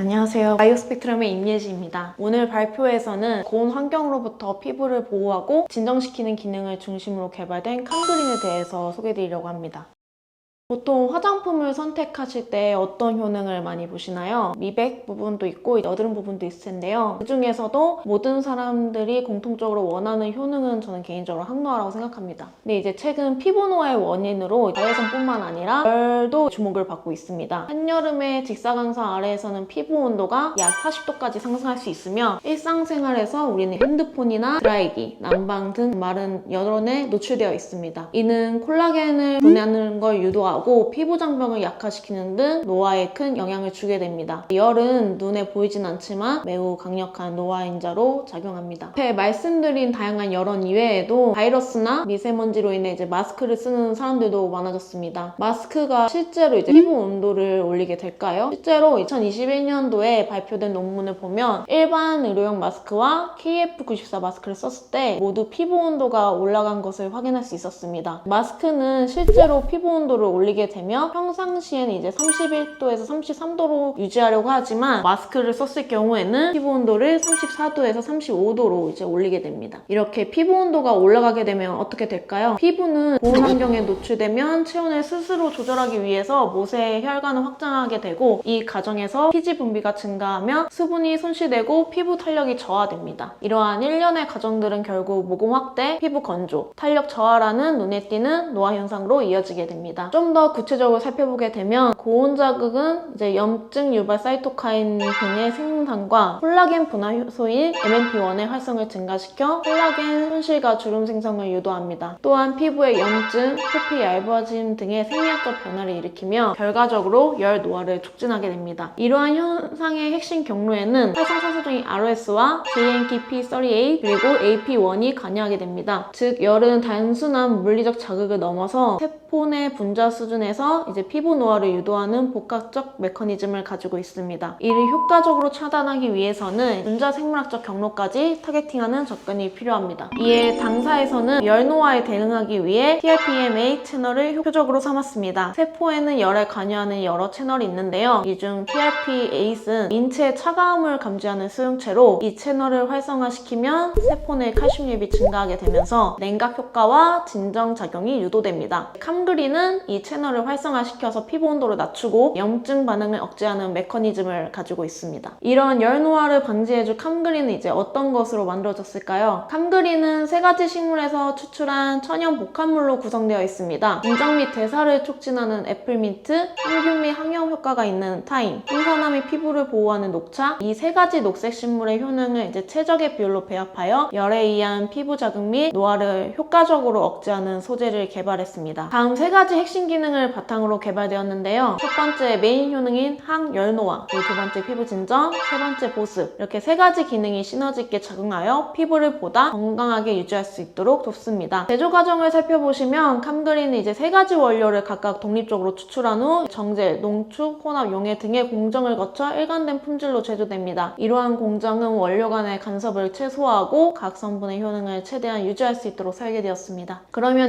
안녕하세요. 바이오스펙트럼의 임예지입니다. 오늘 발표에서는 고온 환경으로부터 피부를 보호하고 진정시키는 기능을 중심으로 개발된 캄그린에 대해서 소개해드리려고 합니다. 보통 화장품을 선택하실 때 어떤 효능을 많이 보시나요? 미백 부분도 있고 여드름 부분도 있을 텐데요. 그 중에서도 모든 사람들이 공통적으로 원하는 효능은 저는 개인적으로 항노화라고 생각합니다. 근데 이제 최근 피부 노화의 원인으로 자외선뿐만 아니라 열도 주목을 받고 있습니다. 한여름의 직사광선 아래에서는 피부 온도가 약 40도까지 상승할 수 있으며 일상생활에서 우리는 핸드폰이나 드라이기, 난방 등 마른 열원에 노출되어 있습니다. 이는 콜라겐을 분해하는 걸 유도하고 피부 장벽을 약화시키는 등 노화에 큰 영향을 주게 됩니다. 열은 눈에 보이진 않지만 매우 강력한 노화인자로 작용합니다. 앞에 말씀드린 다양한 열원 이외에도 바이러스나 미세먼지로 인해 마스크를 쓰는 사람들도 많아졌습니다. 마스크가 실제로 피부 온도를 올리게 될까요? 실제로 2021년도에 발표된 논문을 보면 일반 의료용 마스크와 KF94 마스크를 썼을 때 모두 피부 온도가 올라간 것을 확인할 수 있었습니다. 마스크는 실제로 피부 온도를 올리게 되면 평상시에는 31도에서 33도로 유지하려고 하지만 마스크를 썼을 경우에는 피부 온도를 34도에서 35도로 올리게 됩니다. 이렇게 피부 온도가 올라가게 되면 어떻게 될까요? 피부는 고온 환경에 노출되면 체온을 스스로 조절하기 위해서 모세의 혈관을 확장하게 되고 이 과정에서 피지 분비가 증가하며 수분이 손실되고 피부 탄력이 저하됩니다. 이러한 일련의 과정들은 결국 모공 확대, 피부 건조, 탄력 저하라는 눈에 띄는 노화 현상으로 이어지게 됩니다. 좀 더 구체적으로 살펴보게 되면 고온 자극은 염증 유발 사이토카인 등의 생산과 콜라겐 분화 효소인 MMP1의 활성을 증가시켜 콜라겐 손실과 주름 생성을 유도합니다. 또한 피부의 염증, 표피 얇아짐 등의 생리학적 변화를 일으키며 결과적으로 열 노화를 촉진하게 됩니다. 이러한 현상의 핵심 경로에는 활성산소종인 ROS와 JNKP38 그리고 AP1이 관여하게 됩니다. 즉 열은 단순한 물리적 자극을 넘어서 세포 내 분자 수준에서 피부 노화를 유도하는 복합적 메커니즘을 가지고 있습니다. 이를 효과적으로 차단하기 위해서는 분자 생물학적 경로까지 타겟팅하는 접근이 필요합니다. 이에 당사에서는 열 노화에 대응하기 위해 TRPMA 채널을 효과적으로 삼았습니다. 세포에는 열에 관여하는 여러 채널이 있는데요. 이 중 TRPA는 인체의 차가움을 감지하는 수용체로 이 채널을 활성화시키면 세포 내 칼슘 유입이 증가하게 되면서 냉각 효과와 진정 작용이 유도됩니다. 캄그린은 이 채널을 활성화시켜서 피부 온도를 낮추고 염증 반응을 억제하는 메커니즘을 가지고 있습니다. 이런 열 노화를 방지해줄 캄그린은 어떤 것으로 만들어졌을까요? 캄그린은 세 가지 식물에서 추출한 천연 복합물로 구성되어 있습니다. 진정 및 대사를 촉진하는 애플민트, 항균 및 항염 효과가 있는 타임, 항산화미 피부를 보호하는 녹차, 이 세 가지 녹색 식물의 효능을 최적의 비율로 배합하여 열에 의한 피부 자극 및 노화를 효과적으로 억제하는 소재를 개발했습니다. 다음 세 가지 핵심 기능을 바탕으로 개발되었는데요. 첫 번째 메인 효능인 항열노화, 그리고 두 번째 피부 진정, 세 번째 보습, 이렇게 세 가지 기능이 시너지 있게 작용하여 피부를 보다 건강하게 유지할 수 있도록 돕습니다. 제조 과정을 살펴보시면 캄그린은 세 가지 원료를 각각 독립적으로 추출한 후 정제, 농축, 혼합, 용해 등의 공정을 거쳐 일관된 품질로 제조됩니다. 이러한 공정은 원료 간의 간섭을 최소화하고 각 성분의 효능을 최대한 유지할 수 있도록 설계되었습니다. 그러면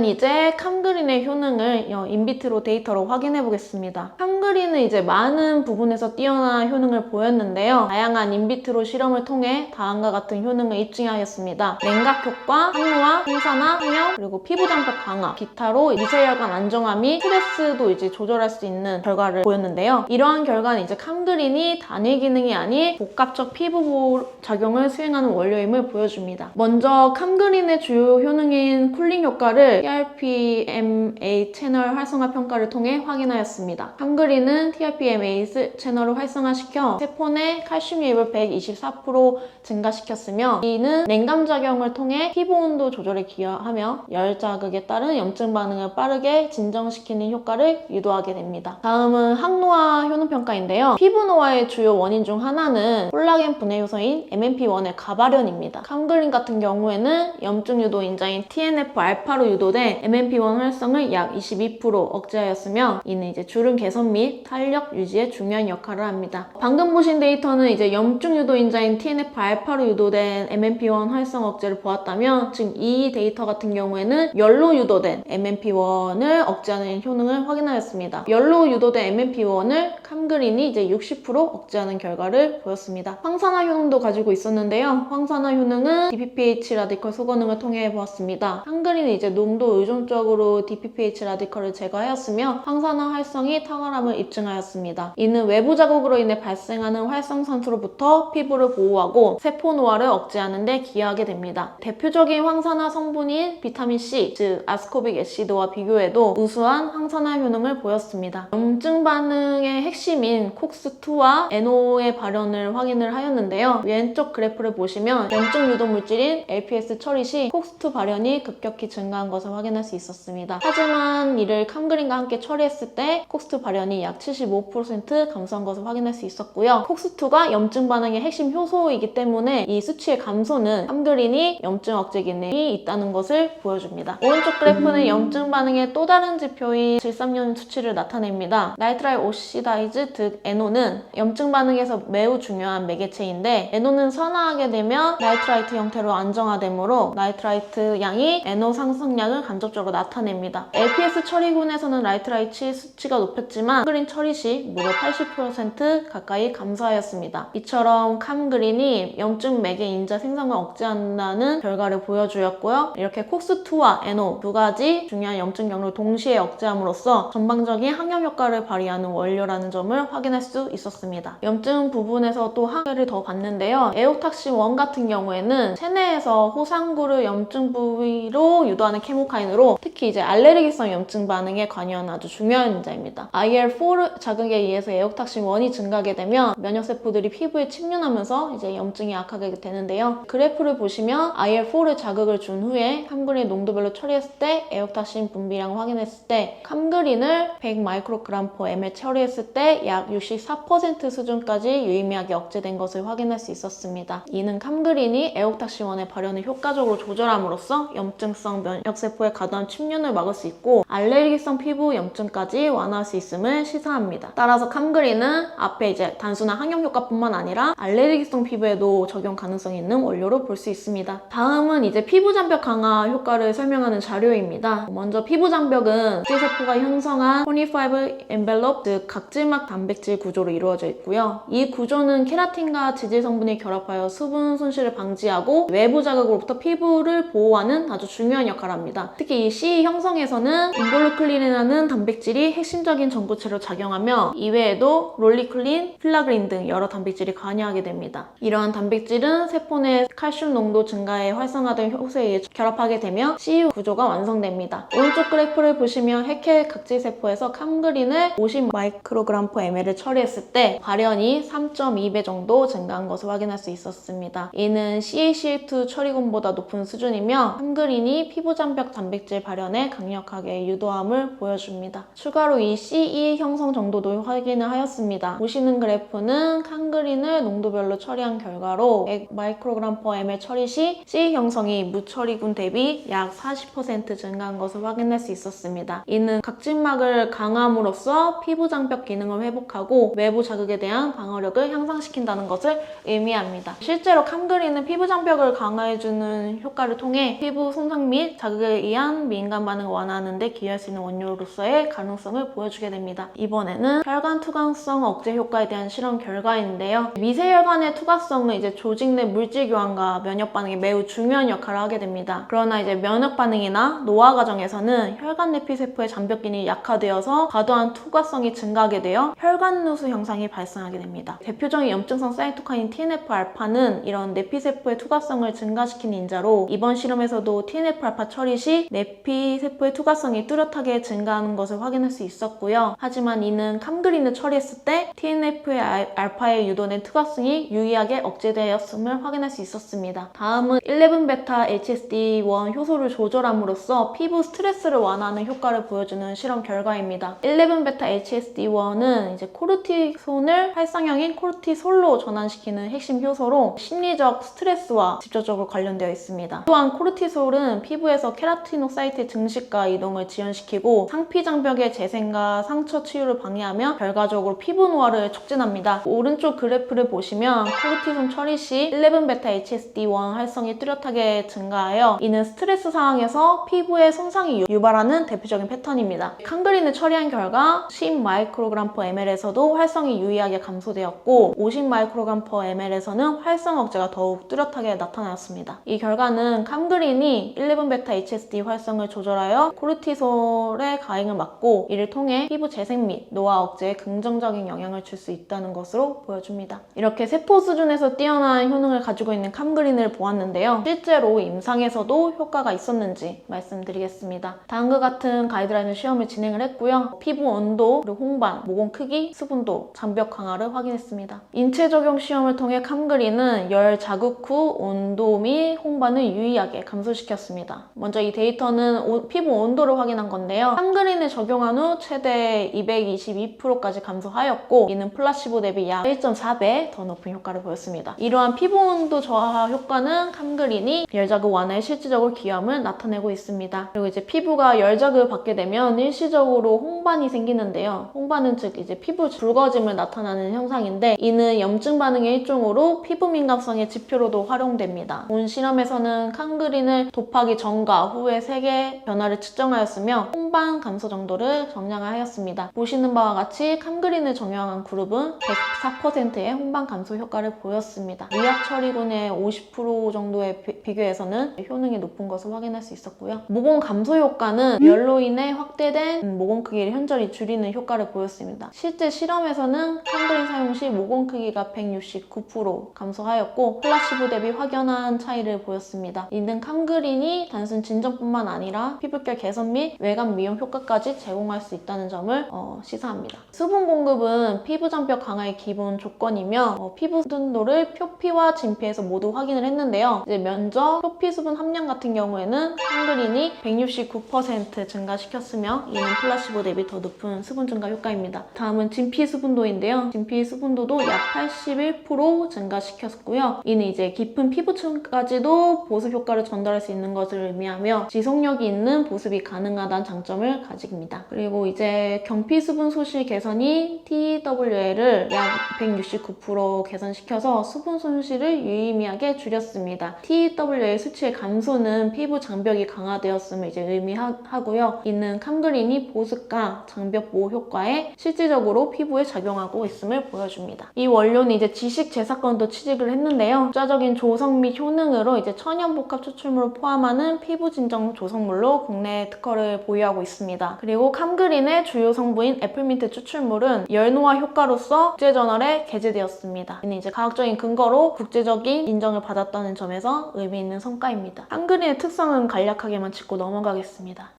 캄그린의 효능을 인비트로 데이터로 확인해 보겠습니다. 캄그린은 많은 부분에서 뛰어난 효능을 보였는데요. 다양한 인비트로 실험을 통해 다음과 같은 효능을 입증하였습니다. 냉각 효과, 항노화, 항산화, 항염, 그리고 피부 장벽 강화, 기타로 미세혈관 안정화 및 스트레스도 조절할 수 있는 결과를 보였는데요. 이러한 결과는 캄그린이 단일 기능이 아닌 복합적 피부 보호 작용을 수행하는 원료임을 보여줍니다. 먼저 캄그린의 주요 효능인 쿨링 효과를 TRPMA 채널 활성화 평가를 통해 확인하였습니다. 캄그린은 TRPMA 채널을 활성화시켜 세포 내 칼슘 유입을 124% 증가시켰으며 이는 냉감 작용을 통해 피부 온도 조절에 기여하며 열 자극에 따른 염증 반응을 빠르게 진정시키는 효과를 유도하게 됩니다. 다음은 항노화 효능 평가인데요. 피부 노화의 주요 원인 중 하나는 콜라겐 분해 요소인 MMP1의 가발현입니다. 캄그린 같은 경우에는 염증 유도 인자인 TNF-알파로 유도된 MMP1 활성을 약 22% 억제하였으며 이는 이제 주름 개선 및 탄력 유지에 중요한 역할을 합니다. 방금 보신 데이터는 이제 염증 유도인자인 TNF-알파로 유도된 MMP-1 활성 억제를 보았다면 지금 이 데이터 같은 경우에는 열로 유도된 MMP-1을 억제하는 효능을 확인하였습니다. 열로 유도된 MMP-1을 캄그린이 이제 60% 억제하는 결과를 보였습니다. 황산화 효능도 가지고 있었는데요. 황산화 효능은 DPPH 라디컬 소거능을 통해 보았습니다. 캄그린은 이제 농도 의존적으로 DPPH 라디컬을 제거하였으며 황산화 활성이 탁월함을 입증하였습니다. 이는 외부 자극으로 인해 발생하는 활성산소로부터 피부를 보호하고 세포 노화를 억제하는 데 기여하게 됩니다. 대표적인 황산화 성분인 비타민C, 즉 아스코빅 애시드와 비교해도 우수한 황산화 효능을 보였습니다. 염증 반응의 핵심인 콕스2와 NO의 발현을 확인을 하였는데요. 왼쪽 그래프를 보시면 염증 유도 물질인 LPS 처리 시 콕스2 발현이 급격히 증가한 것을 확인할 수 있었습니다. 하지만 이를 캄그린과 함께 처리했을 때 콕스2 발현이 약 75% 감소한 것을 확인할 수 있었고요. 콕스2가 염증 반응의 핵심 효소이기 때문에 이 수치의 감소는 캄그린이 염증 억제 기능이 있다는 것을 보여줍니다. 오른쪽 그래프는 염증 반응의 또 다른 지표인 질산염 수치를 나타냅니다. 나이트라일 오시다이즈, 즉 NO는 염증 반응에서 매우 중요한 매개체인데 NO는 산화하게 되면 나이트라이트 형태로 안정화되므로 나이트라이트 양이 NO 상승량을 간접적으로 나타냅니다. LPS 처리군에서는 나이트라이트 수치가 높였지만 캄그린 처리 시 무려 80% 가까이 감소하였습니다. 이처럼 캄그린이 염증 매개 인자 생성을 억제한다는 결과를 보여주었고요. 이렇게 콕스2와 NO 두 가지 중요한 염증 경로를 동시에 억제함으로써 전방적인 항염 효과를 발휘하는 원료라는 점을 확인할 수 있었습니다. 염증 부분에서 또 한 개를 더 봤는데요. 에오탁신1 같은 경우에는 체내에서 호상구를 염증 부위로 유도하는 케모카인으로 특히 이제 알레르기성 염증 반응에 관여하는 아주 중요한 인자입니다. IL-4 자극에 의해서 에오탁신1이 증가하게 되면 면역세포들이 피부에 침륜하면서 이제 염증이 악하게 되는데요. 그래프를 보시면 IL-4를 자극을 준 후에 캄그린 농도별로 처리했을 때 에오탁신 분비량을 확인했을 때 캄그린을 100 마이크로그램 per ml 처리했을 때 약 64% 수준까지 유의미하게 억제된 것을 확인할 수 있었습니다. 이는 캄그린이 에오탁신1의 발현을 효과적으로 조절함으로써 염증성 면역세포의 과도한 침륜을 막을 수 있고 알레르기성 피부 염증까지 완화할 수 있음을 시사합니다. 따라서 캄그린은 앞에 이제 단순한 항염 효과뿐만 아니라 알레르기성 피부에도 적용 가능성이 있는 원료로 볼 수 있습니다. 다음은 이제 피부 장벽 강화 효과를 설명하는 자료입니다. 먼저 피부 장벽은 각질세포가 형성한 코니파이브 엔벨롭, 즉 각질막 단백질 구조로 이루어져 있고요. 이 구조는 케라틴과 지질 성분이 결합하여 수분 손실을 방지하고 외부 자극으로부터 피부를 보호하는 아주 중요한 역할을 합니다. 특히 이 C 형성에서는 인볼루클린이라는 단백질이 핵심적인 전구체로 작용하며 이외에도 롤리클린, 필라그린 등 여러 단백질이 관여하게 됩니다. 이러한 단백질은 세포 내 칼슘 농도 증가에 활성화된 효소에 의해 결합하게 되며 CU 구조가 완성됩니다. 오른쪽 그래프를 보시면 핵회 각질세포에서 캄그린을 50 마이크로그램 per ml을 처리했을 때 발현이 3.2배 정도 증가한 것을 확인할 수 있었습니다. 이는 CaCl2 처리군보다 높은 수준이며 캄그린이 피부 장벽 단백질 발현에 강력하게 유도함을 보여줍니다. 추가로 이 CE 형성 정도도 확인을 하였습니다. 보시는 그래프는 캄그린을 농도별로 처리한 결과로 100 마이크로그램 per ml 처리 시 C 형성이 무처리군 대비 약 40% 증가한 것을 확인할 수 있었습니다. 이는 각질막을 강함으로써 피부 장벽 기능을 회복하고 외부 자극에 대한 방어력을 향상시킨다는 것을 의미합니다. 실제로 캄그린은 피부 장벽을 강화해주는 효과를 통해 피부 손상 및 자극에 의한 민감 반응을 완화하는 데 기여할 수 있는 원료로서의 가능성을 보여주게 됩니다. 이번에는 혈관 투과성 억제 효과에 대한 실험 결과인데요. 미세혈관의 투과성은 이제 조직 내 물질 교환과 면역 반응에 매우 중요한 역할을 하게 됩니다. 그러나 이제 면역 반응이나 노화 과정에서는 혈관 내피세포의 장벽 기능이 약화되어서 과도한 투과성이 증가하게 되어 혈관 누수 현상이 발생하게 됩니다. 대표적인 염증성 사이토카인 TNF-알파는 이런 내피세포의 투과성을 증가시키는 인자로 이번 실험에서도 TNF-알파 처리 시 내피세포의 투과성이 뚜렷하게 증가하는 것을 확인할 수 있었고요. 하지만 이는 캄그린을 처리했을 때 TNF-알파에 유도된 투과성이 유의하게 억제되었음을 확인할 수 있었습니다. 다음은 11베타 HSD1 효소를 조절함으로써 피부 스트레스를 완화하는 효과를 보여주는 실험 결과입니다. 11베타 HSD1은 이제 코르티손을 활성형인 코르티솔로 전환시키는 핵심 효소로 심리적 스트레스와 직접적으로 관련되어 있습니다. 또한 코르티솔은 피부에서 케라티노사이트의 증식과 이동을 지연시키고 상피 장벽의 재생과 상처 치유를 방해하며 결과적으로 피부 노화를 촉진합니다. 오른쪽 그래프를 보시면 코르티손 처리 시 11β HSD1 활성이 뚜렷하게 증가하여 이는 스트레스 상황에서 피부에 손상이 유발하는 대표적인 패턴입니다. 칸그린을 처리한 결과 10μg/ml에서도 활성이 유의하게 감소되었고 50μg/ml에서는 활성 억제가 더욱 뚜렷하게 나타났습니다. 이 결과는 칸그린이 11β HSD 활성을 조절하여 코르티솔의 가행을 막고 이를 통해 피부 재생 및 노화 억제에 긍정적인 영향을 줄 수 있다는 것으로 보여줍니다. 이렇게 세포 수준에서 뛰어난 효능을 가지고 있는 칸그린을 보았는데요. 실제로 임상에서도 효과가 있었는지 말씀드리겠습니다. 다음과 같은 가이드라인을 시험을 진행을 했고요. 피부 온도, 그리고 홍반, 모공 크기, 수분도, 장벽 강화를 확인했습니다. 인체 적용 시험을 통해 칸그린은 열 자극 후 온도 및 홍반을 유의하게 감소시켰습니다. 먼저 이 데이터는 피부 온도를 확인한 건데요. 칸그린을 적용한 후 최대 222%까지 감소하였고 이는 플라시보 대비 약 1.4배 더 높은 효과를 보였습니다. 이러한 피부 온도 저하 효과는 칸그린이 열자극 완화에 실질적으로 기여함을 나타내고 있습니다. 그리고 이제 피부가 열자극을 받게 되면 일시적으로 홍반이 생기는데요. 홍반은 즉 이제 피부 붉어짐을 나타나는 현상인데 이는 염증 반응의 일종으로 피부 민감성의 지표로도 활용됩니다. 본 실험에서는 칸그린을 도파기 전과 후의 색의 변화를 측정하였으며 홍반 감소 정도를 정량하였습니다. 보시는 바와 같이 칸그린을 적용한 그룹은 104%의 홍반 감소 효과를 보였습니다. 의약 처리군의 50% 정도에 비교해서는 효능이 높은 것을 확인할 수 있었고요. 모공 감소 효과는 열로 인해 확대된 모공 크기를 현저히 줄이는 효과를 보였습니다. 실제 실험에서는 칸그린 사용 시 모공 크기가 169% 감소하였고 플라시보 대비 확연한 차이를 보였습니다. 이는 칸그린이 단순 진정뿐만 아니라 피부결 개선 및 외관 미용 효과까지 제공할 수 있다는 점을 시사합니다. 수분 공급은 피부 장벽 강화의 기본 조건이며 피부 수분도를 표피와 진피에서 모두 확인을 했는데요. 이제 먼저 표피 수분 함량 같은 경우에는 칸그린이 169% 증가시켰으며 이는 플라시보 대비 더 높은 수분 증가 효과입니다. 다음은 진피 수분도인데요. 진피 수분도도 약 81% 증가시켰고요. 이는 이제 깊은 피부층까지도 보습 효과를 전달할 수 있는 것을 의미하며 지속력이 있는 보습이 가능하다는 장점을 가집니다. 그리고 이제 경피 수분 소실 개선이 TWL을 약 169% 개선시켜서 수분 손실을 유의미하게 줄였습니다. TWL 수치의 감소는 피부 장벽이 강화되었음을 이제 의미하고요. 이는 칸그린이 보습과 장벽 보호 효과에 실질적으로 피부에 작용하고 있음을 보여줍니다. 이 원료는 이제 지식 재사건도 취직을 했는데요. 국자적인 조성 및 효능으로 이제 천연복합 추출물을 포함하는 피부 진정 조성물로 국내 특허를 보유하고 있습니다. 그리고 칸그린의 주요 성분인 애플민트 추출물은 열노화 효과로서 국제저널에 게재되었습니다. 이는 이제 과학적인 근거로 국제적인 인정을 받았다는 점에서 의미 있는 성과입니다. 칸그린의 특성은 간략하게만 짚고 넘어가겠습니다.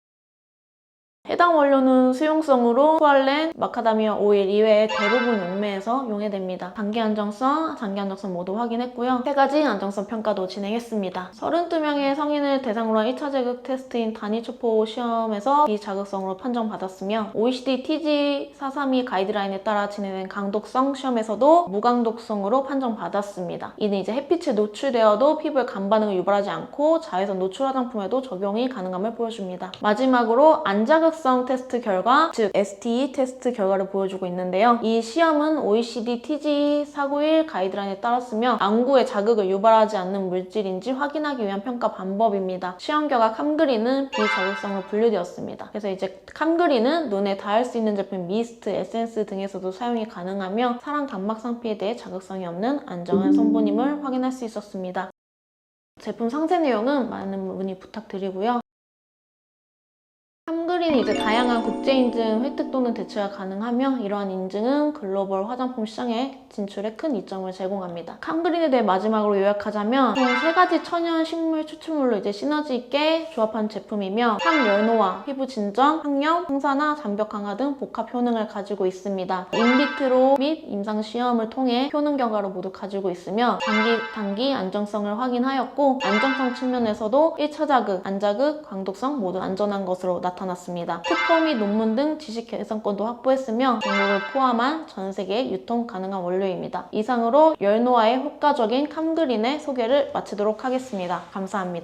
해당 원료는 수용성으로 투알렌, 마카다미아 오일 이외의 대부분 용매에서 용해됩니다. 단기 안정성, 장기 안정성 모두 확인했고요. 3가지 안정성 평가도 진행했습니다. 32명의 성인을 대상으로 한 1차 자극 테스트인 단위 초포 시험에서 비자극성으로 판정받았으며 OECD TG432 가이드라인에 따라 진행된 강독성 시험에서도 무강독성으로 판정받았습니다. 이는 이제 햇빛에 노출되어도 피부에 간반응을 유발하지 않고 자외선 노출 화장품에도 적용이 가능함을 보여줍니다. 마지막으로 안자극성 테스트 결과, 즉 STE 테스트 결과를 보여주고 있는데요. 이 시험은 OECD TG491 가이드라인에 따랐으며 안구에 자극을 유발하지 않는 물질인지 확인하기 위한 평가 방법입니다. 시험 결과 칸그린은 비자극성으로 분류되었습니다. 그래서 이제 칸그린은 눈에 닿을 수 있는 제품 미스트, 에센스 등에서도 사용이 가능하며 사람 각막 상피에 대해 자극성이 없는 안정한 성분임을 확인할 수 있었습니다. 제품 상세 내용은 많은 문의 부탁드리고요. 칸그린은 이제 다양한 국제 인증 획득 또는 대체가 가능하며 이러한 인증은 글로벌 화장품 시장에 진출에 큰 이점을 제공합니다. 칸그린에 대해 마지막으로 요약하자면 총 3가지 천연 식물 추출물로 이제 시너지 있게 조합한 제품이며 항열노화, 피부 진정, 항염, 항산화, 장벽 강화 등 복합 효능을 가지고 있습니다. 인비트로 및 임상 시험을 통해 효능 결과를 모두 가지고 있으며 단기 안정성을 확인하였고 안정성 측면에서도 1차 자극, 안자극, 광독성 모두 안전한 것으로 나타났습니다. 특허 및 논문 등 지식 개선권도 확보했으며 중국을 포함한 전 세계에 유통 가능한 원료입니다. 이상으로 열노화에 효과적인 칸그린의 소개를 마치도록 하겠습니다. 감사합니다.